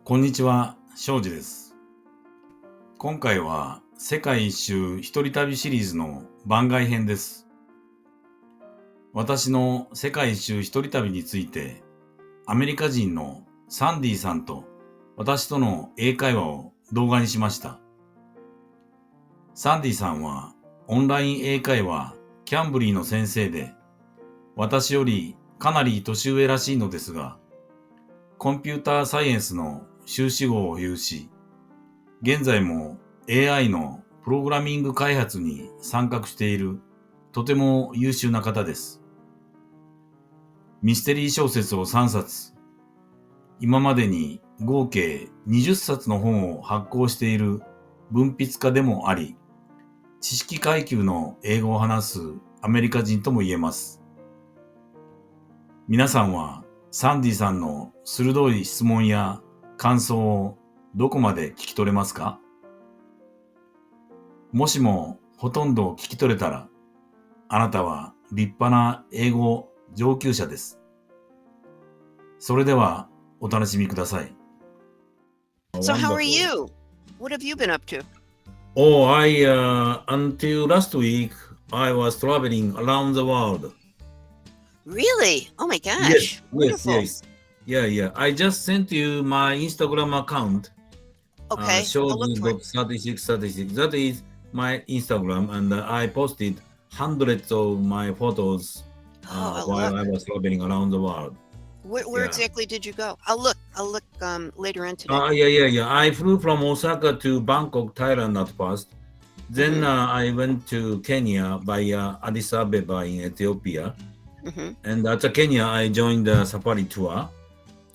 こんにちは、庄司です。今回は世界一周一人旅シリーズの番外編です。私の世界一周一人旅について、アメリカ人のサンディさんと私との英会話を動画にしました。サンディさんはオンライン英会話キャンブリーの先生で、私よりかなり年上らしいのですが、コンピューターサイエンスの修士号を有し、現在も AI のプログラミング開発に参画しているとても優秀な方です。ミステリー小説を3冊、今までに合計20冊の本を発行している文筆家でもあり、知識階級の英語を話すアメリカ人とも言えます。皆さんはサンディさんの鋭い質問や感想をどこまで聞き取れますか？もしもほとんど聞き取れたら、あなたは立派な英語上級者です。それではお楽しみください。So how are you? What have you been up to? Oh, until last week, I was traveling around the world. Really? Oh my Yes, gosh. yes, Wonderful. yes. Yeah. I just sent you my Instagram account, Okay, I'll look for it. shows3636. That is my Instagram, and I posted hundreds of my photos Oh, I'll while look. I was traveling around the world. Where Yeah. exactly did you go? I'll look later on today. Yeah. I flew from Osaka to Bangkok, Thailand at first. Then Mm-hmm. I went to Kenya via Addis Ababa in Ethiopia. Mm-hmm. And at Kenya, I joined the safari tour.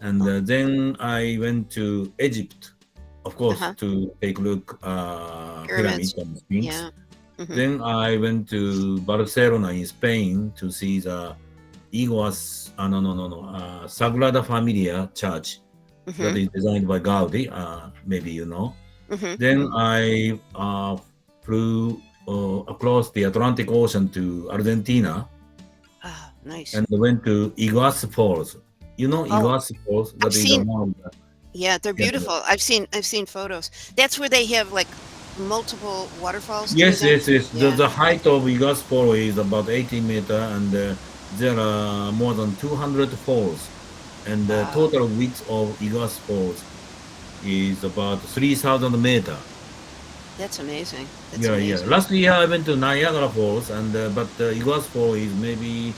And Oh, then I went to Egypt, of course, uh-huh. to take a look pyramid Pyramids. and Sphinx. Yeah. Mm-hmm. Then I went to Barcelona in Spain to see the Sagrada Familia Church that Mm-hmm. is designed by Gaudi, maybe you know. Mm-hmm. Then I flew across the Atlantic Ocean to Argentina Oh, nice. and went to Iguazu Falls. You know Oh, Iguazu Falls? I've That is seen. one. Yeah, they're Yeah. beautiful. I've seen photos. That's where they have like multiple waterfalls near Yes. them. The, Yeah. the height of Iguazu Falls is about 80 meters, and there are more than 200 falls. And the Wow. total width of Iguazu Falls is about 3,000 meters. That's amazing. That's Yeah. amazing. Last year I went to Niagara Falls, but Iguazu Falls is maybe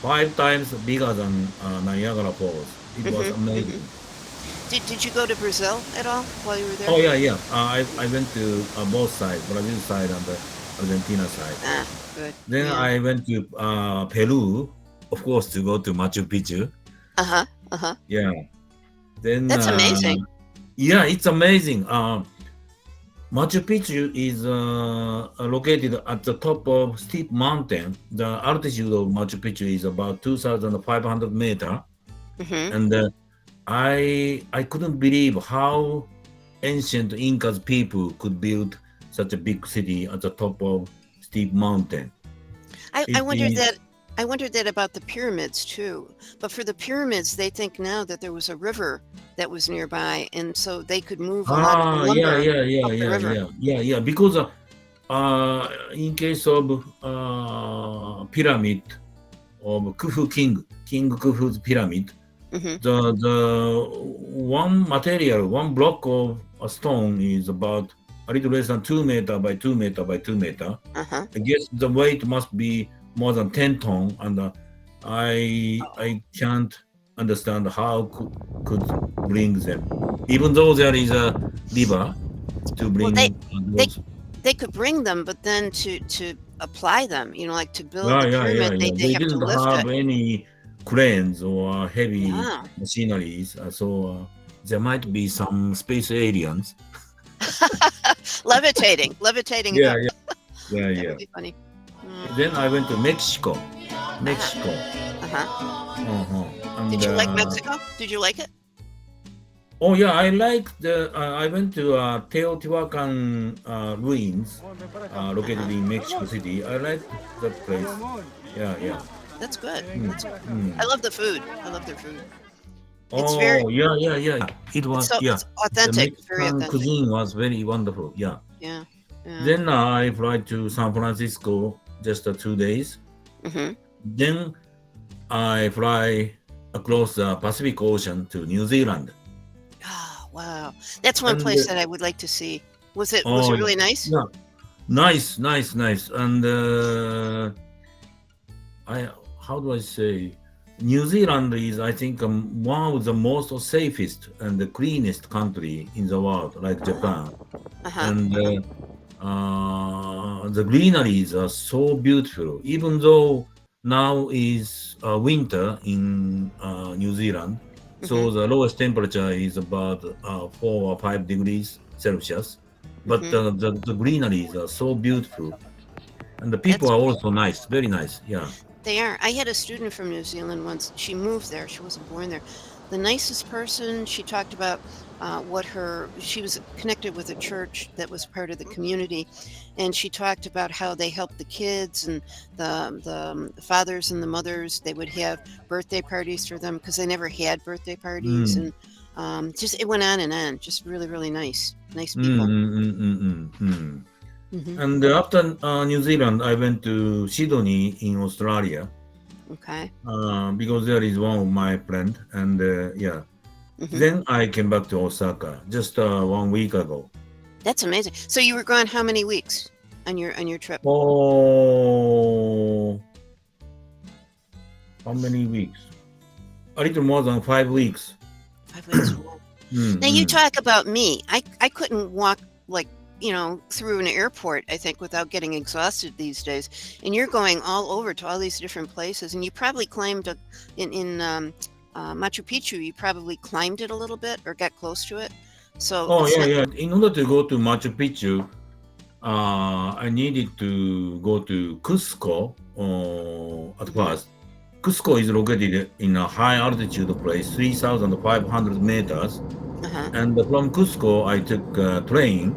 5 times bigger than Niagara Falls. It was Mm-hmm. amazing. Mm-hmm. Did you go to Brazil at all while you were there? Oh yeah. I went to both sides, Brazil side and the Argentina side. Ah, good. Then Yeah. I went to Peru, of course, to go to Machu Picchu. Uh-huh. Uh-huh. Yeah. Then That's amazing. it's amazing. Machu Picchu is located at the top of steep mountain. The altitude of Machu Picchu is about 2,500 meters, Mm-hmm. and I couldn't believe how ancient Incas people could build such a big city at the top of steep mountain. I It wondered is that I wondered that about the pyramids too. But for the pyramids, they think now that there was a river that was nearby, and so they could move a lot of the lumber up the river. Because in case of pyramid of King Khufu's pyramid, Mm-hmm. the one block of a stone is about a little less than 2 meters by 2 meters by 2 meters. Uh-huh. I guess the weight must be more than 10 tons, and I can't understand how could bring them, even though there is a river to Well, bring they those. they could bring them, but then to apply them, like to build the pyramid, they They have to didn't lift have it. any cranes or heavy Yeah. machineries, so there might be some space aliens. Levitating it up. That Yeah. would be funny. Then I went to Mexico. Uh-huh. Uh-huh. And Did you like Mexico? Did you like it? oh yeah, I like the. I went to Teotihuacan ruins located Uh-huh. in Mexico City. I like that place. Yeah. That's good. Mm, That's good. mm. I love the food. I love their food. It's very, Oh, yeah. It was, yeah. it's The authentic, very Mexican authentic. cuisine was very wonderful. Yeah. Yeah, yeah. Then I fly to San Francisco just 2 days. Hmm. Then I fly across the Pacific Ocean to New Zealand. Oh, wow. That's one And place that I would like to see. Was it oh, really nice? yeah, nice. And I, how do I say? New Zealand is, I think, one of the most safest and the cleanest country in the world, like Japan. Uh-huh. And the greeneries are so beautiful. Even though now is winter in New Zealand, Hmm. so the lowest temperature is about 4 or 5 degrees Celsius. But Hmm. the greeneries are so beautiful, and the people That's are great. also nice, very nice. Yeah. They are. I had a student from New Zealand once. She moved there. She wasn't born there. The nicest person. She talked about she was connected with a church that was part of the community, and she talked about how they helped the kids and the fathers and the mothers. They would have birthday parties for them because they never had birthday parties, Mm. and just it went on and on. Just really, really nice Mm, people. mm, mm, mm, mm, mm. Hmm. And after New Zealand, I went to Sydney in Australia Okay. because there is one of my friend, and yeah. Hmm. Then I came back to Osaka just 1 week ago. That's amazing. So you were gone how many weeks on your trip? Oh, how many weeks? A little more than 5 weeks. 5 weeks. Wow. Now you Mm-hmm. talk about me. I couldn't walk like through an airport. I think without getting exhausted these days. And you're going all over to all these different places, and you probably climbed in Machu Picchu. You probably climbed it a little bit or got close to it. So Oh, it's yeah, not. yeah. In order to go to Machu Picchu, I needed to go to Cusco at Hmm. first. Cusco is located in a high altitude place, 3,500 meters. Uh-huh. And from Cusco, I took a train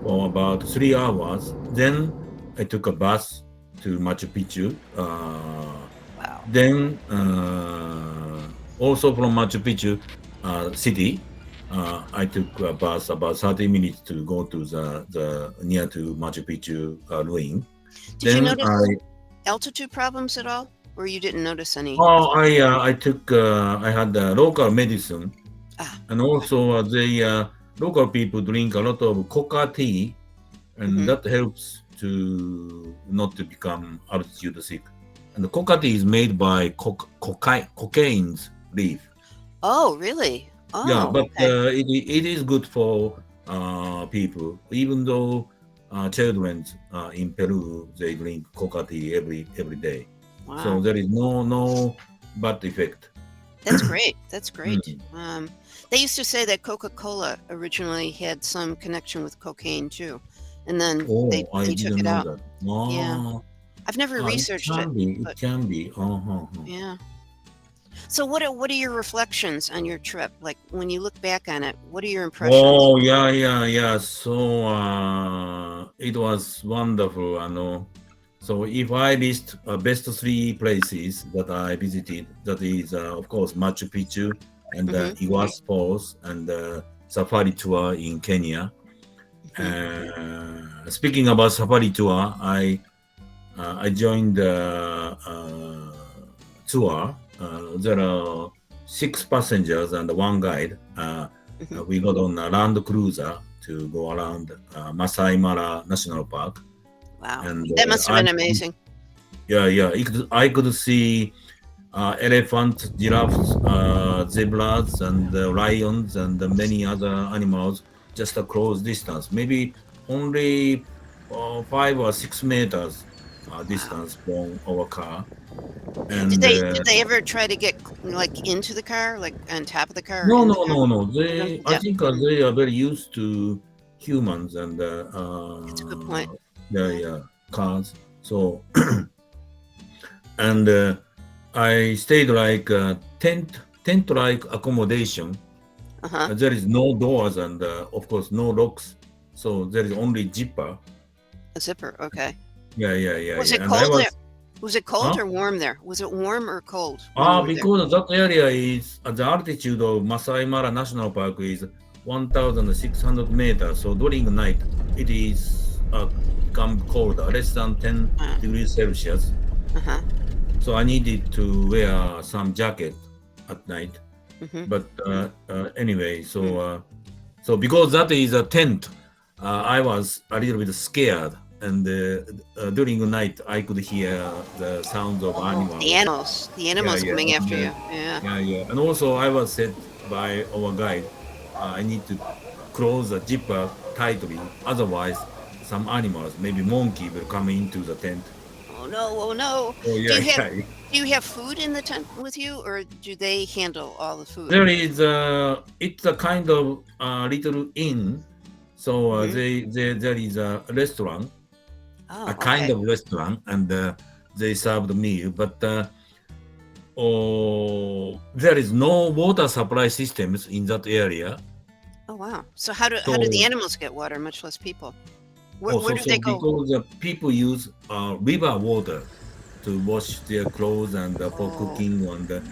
for about 3 hours. Then I took a bus to Machu Picchu. Wow. Then also from Machu Picchu city, I took a bus about 30 minutes to go to the near to Machu Picchu ruin. Did you Then notice altitude problems at all, or you didn't notice any? I had local medicine, Ah. and Okay. also local people drink a lot of coca tea, and Hmm. that helps to not to become altitude sick. And the coca tea is made by cocaine's leaf. Oh, really? Yeah, Oh, but okay. it is good for people. Even though children in Peru they drink coca tea every day, so Wow. there is no bad effect. That's great. That's great. Mm. They used to say that Coca-Cola originally had some connection with cocaine too, and then Oh, I they took didn't it know out. that. Yeah, I've never It researched it, can be. It but can be. yeah. So what are your reflections on your trip? Like when you look back on it, what are your impressions? Oh, yeah. So it was wonderful. So if I list best three places that I visited, that is of course Machu Picchu and Hmm. Iguazu Falls and safari tour in Kenya. Hmm. Speaking about safari tour, I joined the tour. There are 6 passengers and one guide. Hmm. We got on a land cruiser to go around Masai Mara National Park, Wow, and that must have been amazing. I could see elephants, giraffes, zebras, and lions, and many other animals just a close distance, maybe only 5 or 6 meters Wow. distance from our car. Did And they ever try to get like into the car, like on top of the car or no, in the no, car? no, no. They don't They, do I that. think Mm, they are very used to humans and that's a good point. Yeah. yeah, cars. So and I stayed like tent like accommodation. Uh-huh. There is no doors and of course no locks. So there is only zipper. A zipper. Okay. Was it And I cold there? was Was it cold Huh? or warm there? Was it warm or cold when you were there? Because that area is the altitude of Masai Mara National Park is 1,600 meters. So during the night, it is become colder, less than 10 Uh, degrees Celsius. uh-huh. So I needed to wear some jacket at night. Mm-hmm. But anyway, Mm. so because that is a tent, I was a little bit scared. And during the night, I could hear the sounds of Oh, animals. the animals. The Yeah, animals yeah, coming and after you. Yeah. yeah. And also, I was said by our guide, I need to close the zipper tightly. Otherwise, some animals, maybe monkey, will come into the tent. Oh no, oh no. Oh Do yeah, you have yeah. do you have food in the tent with you, or do they handle all the food? There is it's a kind of little inn. So Hmm. there is a restaurant, a Oh, kind okay. of restaurant, and they serve the meal. But there is no water supply systems in that area. Oh wow. So how do the So animals get water, much less people? Where do they go? because people use river water to wash their clothes and for Oh, cooking and okay.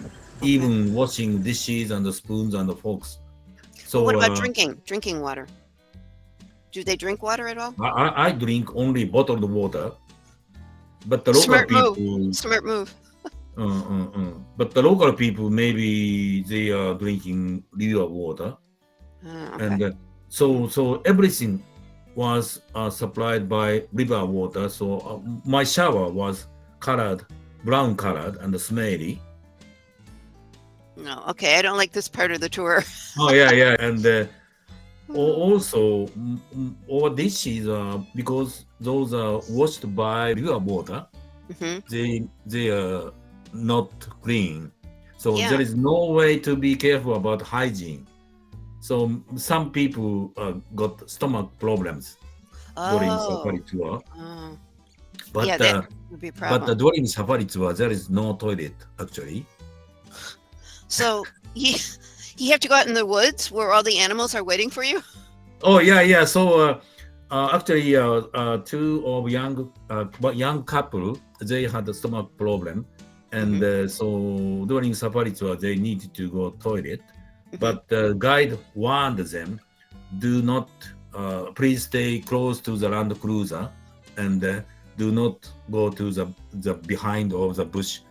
even washing dishes and the spoons and the forks. But what So about drinking water? Do they drink water at all? I drink only bottled water, but the local Smart move. people, Smart move. but the local people maybe they are drinking river water, Okay. and so everything was supplied by river water. So my shower was brown colored and smelly. No. Okay. I don't like this part of the tour. Oh yeah, and also our dishes because those are washed by river water. Hmm. They are not clean, so there Yeah. is no way to be careful about hygiene. So some people got stomach problems during Oh. safari tour, Oh. Yeah. but That would be a problem. during safari tour there is no toilet actually. So you have to go out in the woods where all the animals are waiting for you. Oh yeah. So actually, two of young couple they had a stomach problem, and Hmm. so during safari tour they needed to go toilet, Hmm. but the guide warned them, do not please stay close to the Land Cruiser, and do not go to the behind of the bush.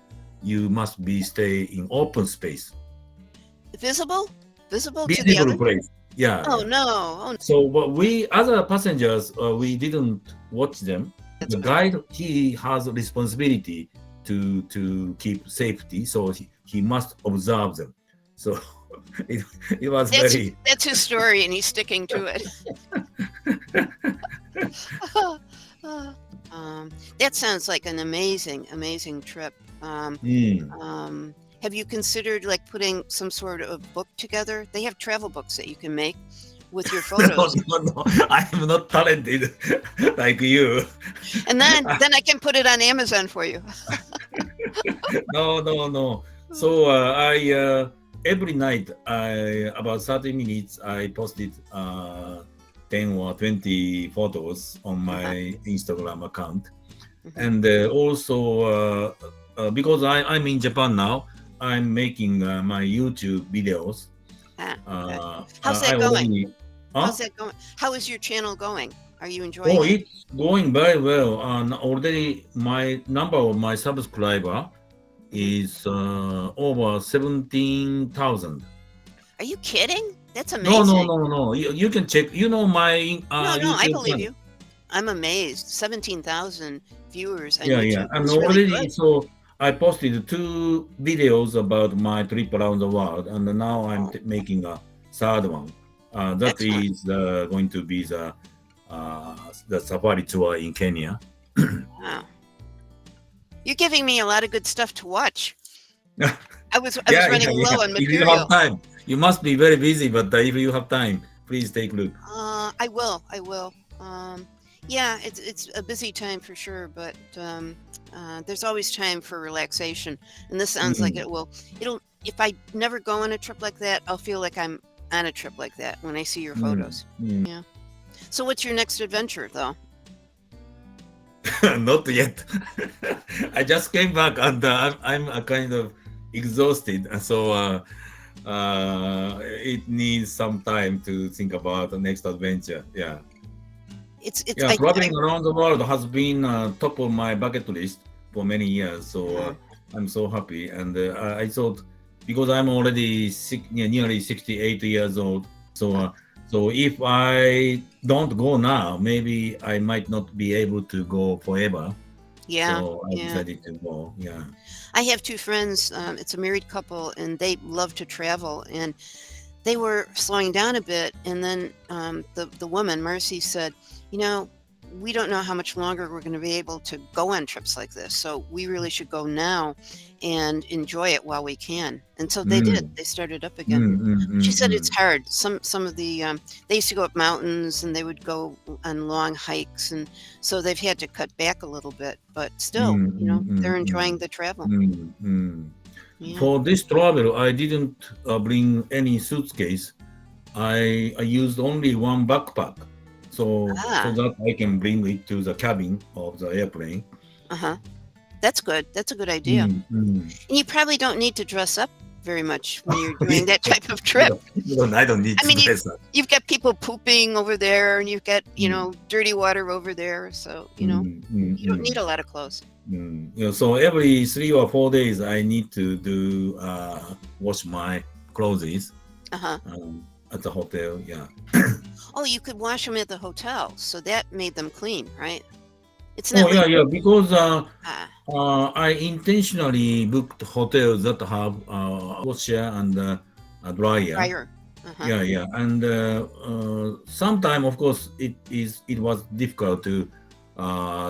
You must be stay in open space, Visible to the visible other. place. Yeah, Oh yeah. no. Oh, So, but we other passengers, we didn't watch them. that's The good. guide he has a responsibility to keep safety, so he must observe them. So it, it was That's very that's his story, and he's sticking to it. um, that sounds like an amazing trip. mm. Have you considered like putting some sort of book together? They have travel books that you can make with your No, photos, no. I am not talented like you. and then I can put it on Amazon for you. No. So I every night I about 30 minutes I posted 10 or 20 photos on Uh-huh. my Instagram account, Hmm. and also because I'm in Japan now, I'm making my YouTube videos. Ah, okay. How's I that going? already. How's Huh? that going? How is your channel going? Are you Oh, enjoying it? it's going very well. Already my number of my subscriber Hmm. is over 17,000. Are you kidding? That's No, no, amazing. no, no. You can check. You know my No, no, I YouTube believe channel. you. I'm amazed. 17,000 viewers on Yeah. YouTube. And That's really already, good. so I posted two videos about my trip around the world, and now I'm Oh, making a third one. That excellent. is going to be the safari tour in Kenya. Wow. You're giving me a lot of good stuff to watch. I was running Yeah. low on If you have material. time, you must be very busy, but if you have time, please take a look. I will. I will. Yeah, it's a busy time for sure, but there's always time for relaxation, and this sounds like Mm, it will. It'll. If I never go on a trip like that, I'll feel like I'm on a trip like that when I see your mm, photos. mm. Yeah. So, what's your next adventure, though? Not yet. I just came back and I'm kind of exhausted. It needs some time to think about the next adventure. Yeah. It's Yeah, I traveling around the world has been top of my bucket list for many years. uh, I'm so happy. And I thought, because I'm already nearly 68 years old, so uh, uh, so if I don't go now, maybe I might not be able to go forever. yeah, So I yeah. decided to go. Yeah. I have two friends. It's a married couple, and they love to travel. And they were slowing down a bit, and then the woman Marcy said, "You know, we don't know how much longer we're going to be able to go on trips like this. So we really should go now and enjoy it while we can." And so they did. Mm, They started up again. mm, mm, She mm, said it's mm, hard. Some of the they used to go up mountains and they would go on long hikes, and so they've had to cut back a little bit. But still, mm, you know, mm, mm, they're mm, enjoying the travel. mm, mm. Yeah. For this travel, I didn't bring any suitcase. I used only one backpack, so Ah. that I can bring it to the cabin of the airplane. Uh huh. That's good. That's a good idea. Mm, mm. And you probably don't need to dress up very much when you're doing that Yeah, type of trip. I don't need I to mean, dress up. you've got people pooping over there, and you've got, Mm, dirty water over there. So, mm, mm, you don't need mm, a lot of clothes. mm. So every 3 or 4 days, I need to do wash my clothes Uh huh. at the hotel. Yeah. Oh, you could wash them at the hotel. So that made them clean, right? It's Oh not like, yeah, yeah. Because ah, I intentionally booked hotels that have washer and a dryer. prior. Uh huh. Yeah, yeah. And sometime, of course, it was difficult to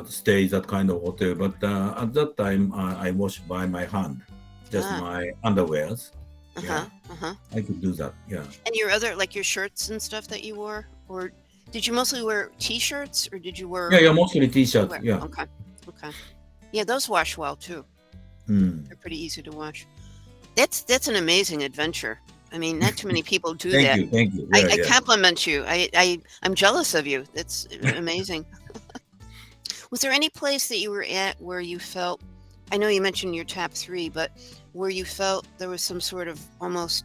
stay that kind of hotel. But at that time, I washed by my hand, just Ah, my underwears. uh Yeah, huh. Uh huh. I could do that. Yeah. And your other, like your shirts and stuff that you wore? Or did you mostly wear t shirts or did you Yeah, wear yeah. Mostly t-shirt. footwear? Yeah. Okay. Okay. Yeah, those wash well too. Hmm. They're pretty easy to wash. That's an amazing adventure. I mean, not too many people do Thank that. you. Thank you. I, Yeah, I yeah. compliment you. I'm jealous of you. That's amazing. Was there any place that you were at where you felt? I know you mentioned your top three, but where you felt there was some sort of almost,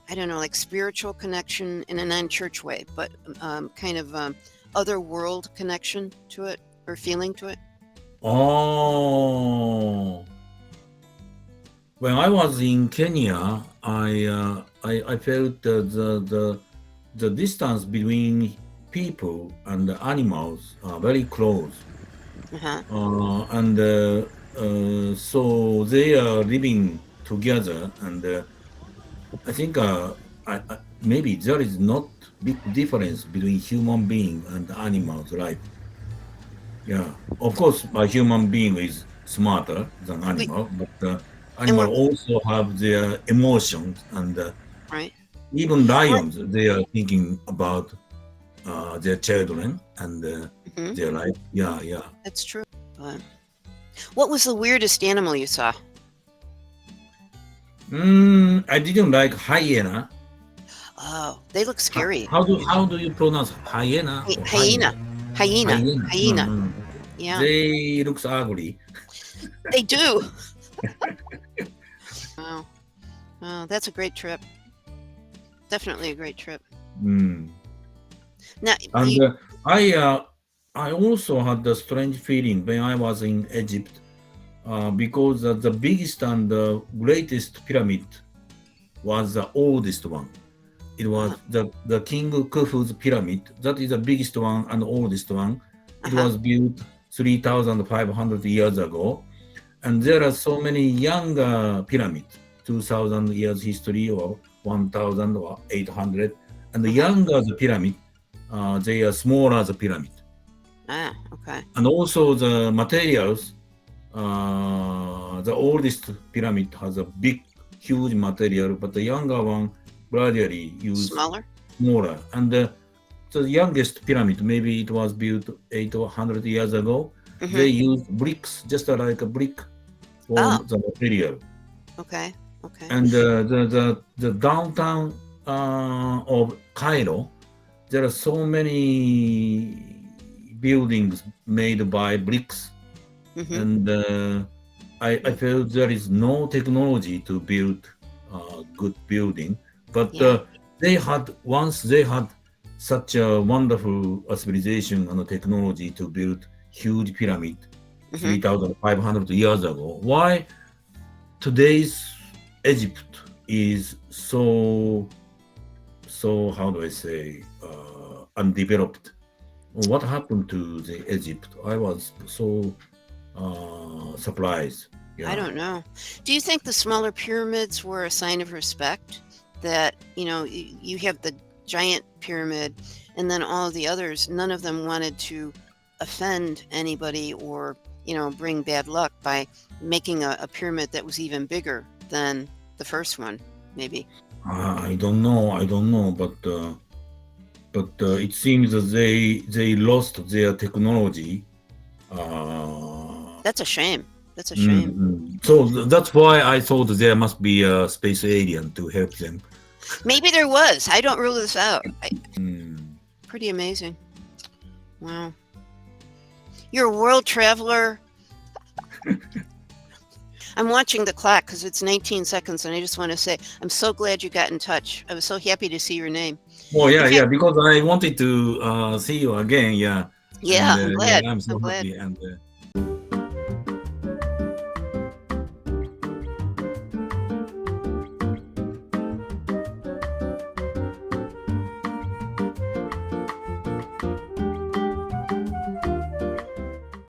I don't know, like spiritual connection in a non-church way, but kind of other world connection to it or feeling to it? Oh. When I was in Kenya, I felt the distance between people and the animals are very close, Uh huh. so they are living together, and I think maybe there is not big difference between human being and animals life. Yeah, of course, a human being is smarter than We animal, but and animal also have their emotions, and right. even What? lions, they are thinking about their children and Hmm. their life. Yeah, yeah. That's true. But what was the weirdest animal you saw? I didn't like hyena. Oh, they look scary. How do you pronounce hyena or Hyena. hyena? Hyena. Hyena. Hyena. Yeah, They looks ugly. they do. Wow. Oh, that's a great trip. Definitely a great trip. Mm. Now, And I uh, I also had a strange feeling when I was in Egypt because the biggest and the greatest pyramid was the oldest one. It was uh, the King Khufu's pyramid. That is the biggest one and oldest one. It uh-huh, was built 3,500 years ago. And there are so many younger pyramids, 2,000 years history or 1,000 or 800. And the uh-huh. younger the pyramid, they are smaller the pyramid. Ah, okay. And also the materials, the oldest pyramid has a big, huge material, but the younger one gradually use Smaller? smaller. And the youngest pyramid, maybe it was built 800 years ago, Mm-hmm. they used bricks, just like a brick for Oh, the material. okay. Okay. And the downtown of Cairo, there are so many buildings made by bricks, Hmm. and I felt there is no technology to build a good building. But Yeah. once they had such a wonderful civilization and technology to build huge pyramid Hmm. 3,500 years ago. Why today's Egypt is so how do I say undeveloped? What happened to the Egypt? I was so surprised. I Yeah. don't know. Do you think the smaller pyramids were a sign of respect? That, you have the giant pyramid and then all of the others, none of them wanted to offend anybody or, bring bad luck by making a pyramid that was even bigger than the first one, maybe. I don't know. I don't know, but it seems that they lost their technology. Uh, That's a shame. That's a shame. So that's why I thought there must be a space alien to help them. Maybe there was. I don't rule this out. Mm. Pretty amazing. Wow. You're a world traveler. I'm watching the clock because it's 19 seconds, and I just want to say I'm so glad you got in touch. I was so happy to see your name. Oh In yeah, fact, yeah. Because I wanted to see you again. Yeah, and yeah, I'm yeah, glad. I'm so I'm glad. happy. And